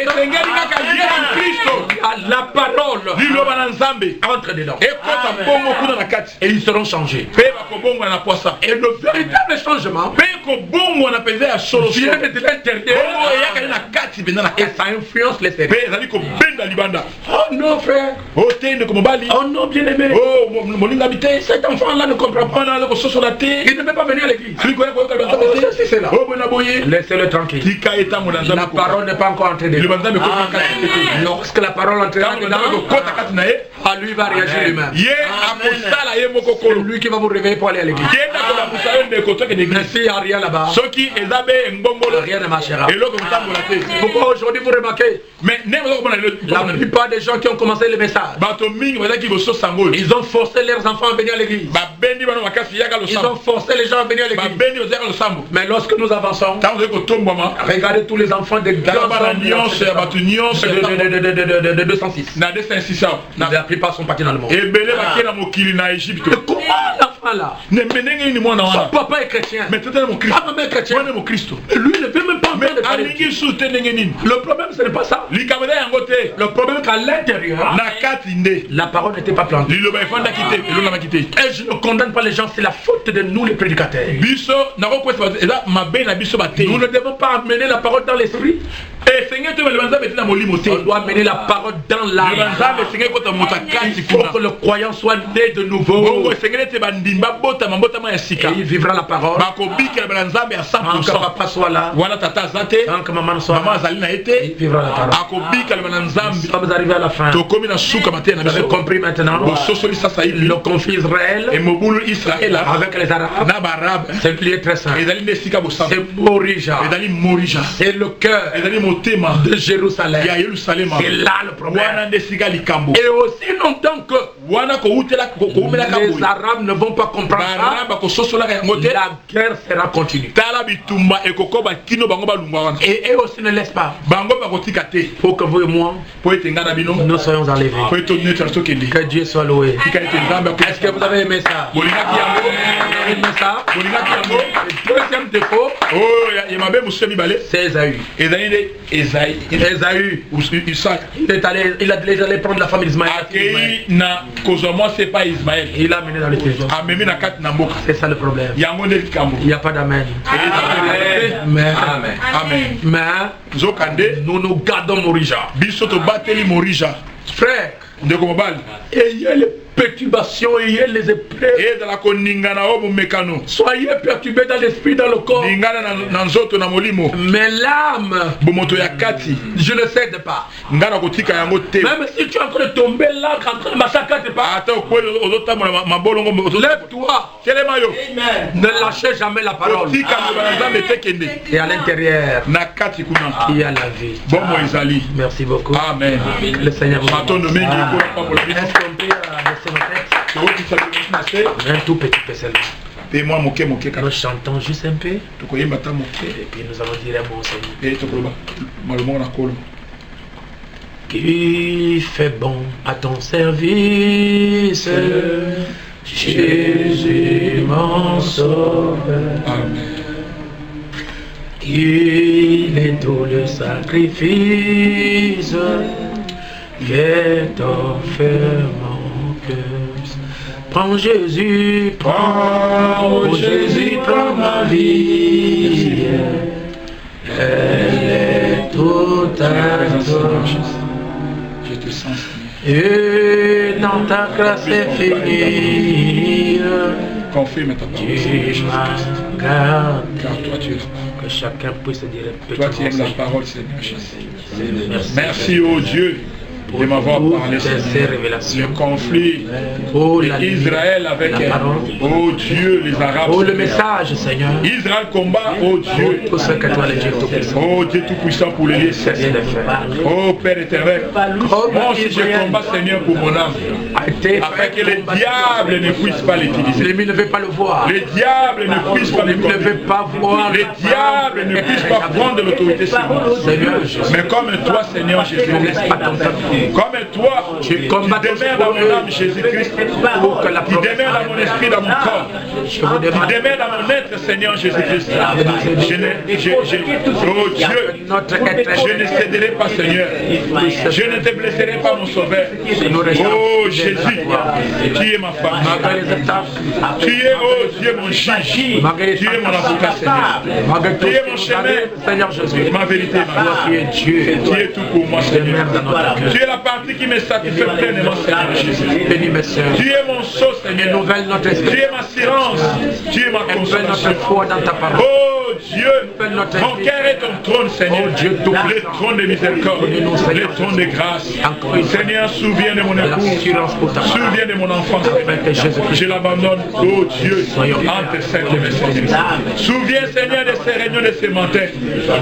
la parole, entre dedans. Et ils seront changés. Et le véritable changement vient de l'intérieur. Et ça influence les cerveaux. Oh non, frère. Oh non, bien aimé. Cet enfant-là ne comprend pas. Il ne peut pas venir à l'église. Laissez-le tranquille. La parole n'est pas encore entrée dedans. Lorsque la parole entrera dedans, à lui va réagir lui-même. C'est lui qui va vous réveiller pour aller à l'église. Mais s'il n'y a rien là-bas, rien ne marchera. Pourquoi aujourd'hui vous remarquez la plupart des gens qui ont commencé le message, ils ont forcé leurs enfants à venir à l'église. Ils ont forcé les gens à venir à l'église. Mais lorsque nous avançons, regardez tous les enfants de 206. La plupart sont partis dans le monde. Comment l'enfant là, son papa est chrétien, sa maman est chrétienne, lui ne veut même pas entendre de parler. Le problème ce n'est pas ça. Le problème est qu'à l'intérieur, la parole n'était pas plantée. Et je ne condamne pas les gens, c'est la faute de nous les prédicateurs. Nous ne devons pas amener la parole dans l'esprit. On doit amener la parole dans l'âme. Il faut que le croyant soit né de nouveau. Et il vivra la parole. Tant que papa soit là, tant que maman soit là, il vivra la parole. Nous sommes arrivés à la fin. Vous avez compris maintenant le conflit Israël avec les Arabes. C'est un lieu très simple. C'est Morija. C'est le cœur de Jérusalem. C'est là le problème. Et aussi longtemps que les Arabes ne vont pas comprendre ça, la guerre sera continue. Et eux aussi ne laissent pas. Il faut que vous et moi, nous soyons enlevés. Que Dieu soit loué. Est-ce que vous avez aimé ça? Vous avez aimé ça? Le deuxième défaut, c'est Ésaü. Il a déjà allé prendre la femme d'Ismaël. Il a amené dans le trésor. C'est ça le problème. Il n'y a pas d'amen. Mais nous gardons Morija. Frère, ayez le perturbations et les épreuves. Soyez perturbés dans l'esprit, dans le corps. Mais l'âme, je ne cède pas. Même si tu es en train de tomber là, en train de massacrer tes pas. Lève-toi. Ne lâchez jamais la parole. Et à l'intérieur, il y a la vie. Merci beaucoup. Amen. Le Seigneur vous bénisse. Est-ce qu'on peut baisser nos têtes? Un tout petit peu seulement. Nous chantons juste un peu. Et puis nous allons dire un mot Seigneur. Qui fait bon à ton service, Jésus mon sauveur. Amen. Il est tout le sacrifice qu'est offert mon cœur. Prends Jésus, prends Jésus, prends ma vie. Elle est toute à toi. Je te sens. Et dans ta grâce infinie, confirme ta parole. Tu m'as gardé. Car toi tu es là. Que chacun puisse dire toi tu aimes la parole, Seigneur Jésus. Merci, ô Dieu, de m'avoir parlé, Seigneur. Le conflit d'Israël avec, oh Dieu, les Arabes. Oh, le message, Seigneur. Israël combat, oh Dieu. Tout ce que toi, le Dieu Tout-Puissant. Oh Dieu Tout-Puissant pour les lier. Oh Père éternel. Moi aussi je combats, Seigneur, pour mon âme. Afin que le diable ne puisse pas l'utiliser. L'ennemi ne veut pas le voir. Le diable ne puisse pas le ne veut pas voir. Le diable ne puisse pas prendre l'autorité sur moi. Mais comme toi, Seigneur Jésus, comme toi, tu demeures dans mon âme, Jésus-Christ, tu demeures dans mon esprit, dans mon corps, tu demeures dans mon être, Seigneur Jésus-Christ. Oh Dieu, je ne céderai pas, Seigneur. Je ne te blesserai pas, mon Sauveur. Oh Jésus, tu es ma femme. Tu es, oh Dieu, mon juge. Tu es mon avocat, Seigneur. Tu es mon chemin, Seigneur Jésus. Ma vérité, ma foi. Tu es Dieu. Tu es tout pour moi, Seigneur. Tu es la partie qui me satisfait pleinement, Seigneur Jésus. Tu es mon sauce, Seigneur. Tu es ma silence. Tu es ma consolation. Oh Dieu, mon cœur est ton trône, Seigneur. Le trône de miséricorde, le trône de grâce. Seigneur, souviens de mon époux. Souviens de mon enfant. Je l'abandonne, oh Dieu, entre cette Seigneur. Souviens, Seigneur, de ces réunions de ce matin.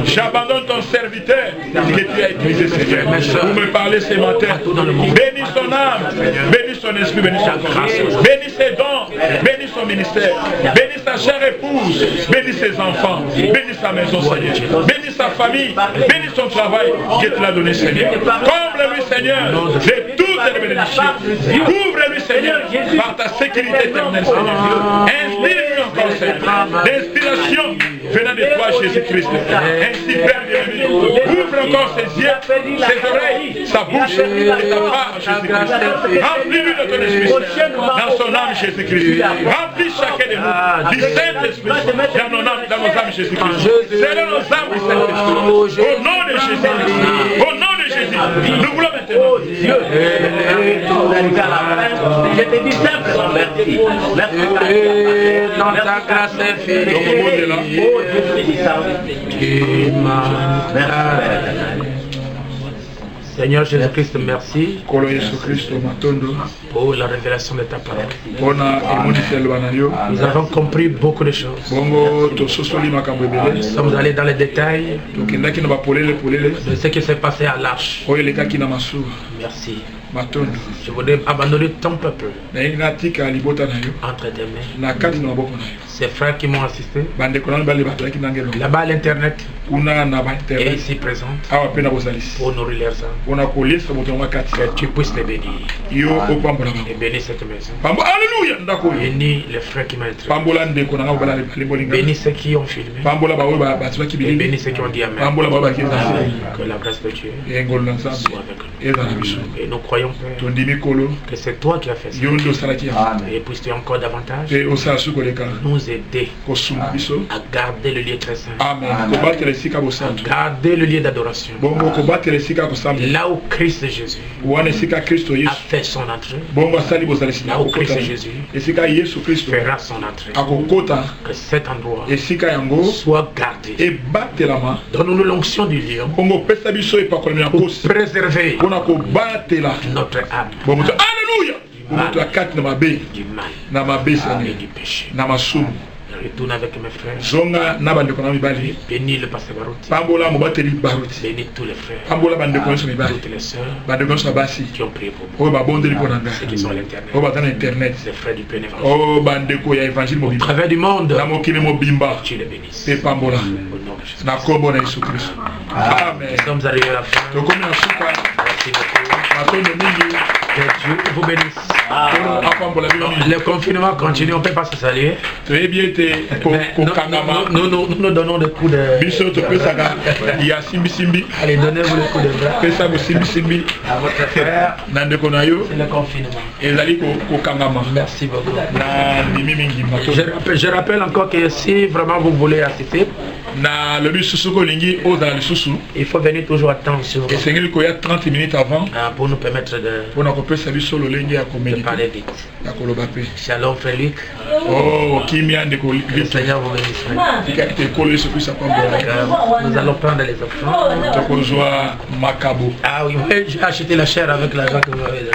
J'abandonne ton serviteur que tu as utilisé, Seigneur. Vous me parlez ce matin. Bénis son âme, bénis son esprit, bénis son corps. Bénis ses dons, bénis son ministère. Bénis sa chère épouse, bénis ses enfants, bénis sa maison, Seigneur. Bénis sa famille, bénis son travail que tu l'as donné, Seigneur. Comble-lui, Seigneur, de toutes les bénédictions. Couvre-lui, Seigneur, par ta sécurité éternelle, Seigneur. Inspire-lui encore, Seigneur, d'inspiration venant de toi, Jésus-Christ. Ainsi, Père bien-aimé, ouvre encore ses yeux, ses oreilles, sa bouche et sa part, Jésus-Christ. Remplis-lui de ton esprit dans son âme, Jésus-Christ. Remplis chacun de nous du Saint-Esprit dans nos âmes, Jésus-Christ. Selon nos âmes, Saint-Esprit. Au nom de Jésus-Christ. Au nom de Jésus. Nous voulons maintenant. Dieu. Je te dis simplement merci. Merci. Dans ta grâce infinie. Seigneur Jésus-Christ, merci pour la révélation de ta parole. Nous avons compris beaucoup de choses. Nous sommes allés dans les détails de ce qui s'est passé à l'Arche. Merci. Je voudrais abandonner ton peuple entre tes mains. Ces frères qui m'ont assisté là-bas à l'internet et ici présents pour nourrir leurs âmes. Que tu puisses les bénir et bénir cette maison. Bénis les frères qui m'ont introduit. Bénis ceux qui ont filmé et bénis ceux qui ont dit Amen. Que la grâce de Dieu soit avec nous. Et nous croyons, Père, que c'est toi qui as fait ça. Et puisses-tu encore davantage nous aider à garder le lieu très saint. À garder le lieu d'adoration. Là où Christ Jésus a fait son entrée. Là où Christ Jésus fera son entrée. Que cet endroit soit gardé. Donne-nous l'onction du lion pour préserver notre âme. Alléluia. Du mal et du péché. Retourne avec mes frères. Bénis le pasteur Barouti. Bénis tous les frères. Toutes les sœurs qui ont prié pour moi. Ceux qui sont à l'internet. Les frères du Pénévangile. Au travers du monde. Tu les bénisses. Au nom de Jésus. Amen. Nous sommes arrivés à la fin. Merci beaucoup. Que Dieu vous bénisse. Le confinement continue, on ne peut pas se saluer. Nous donnons des coups de... Allez, donnez-vous le coup de bras à votre frère. C'est le confinement. Merci beaucoup. Je rappelle encore que si vraiment vous voulez assister, il faut venir toujours à temps sur 30 minutes avant pour nous permettre de parler vite. Shalom frère Luc. Le Seigneur vous bénisse. Nous allons prendre les offrandes. Ah oui, j'ai acheté la chair avec l'argent que vous avez donné.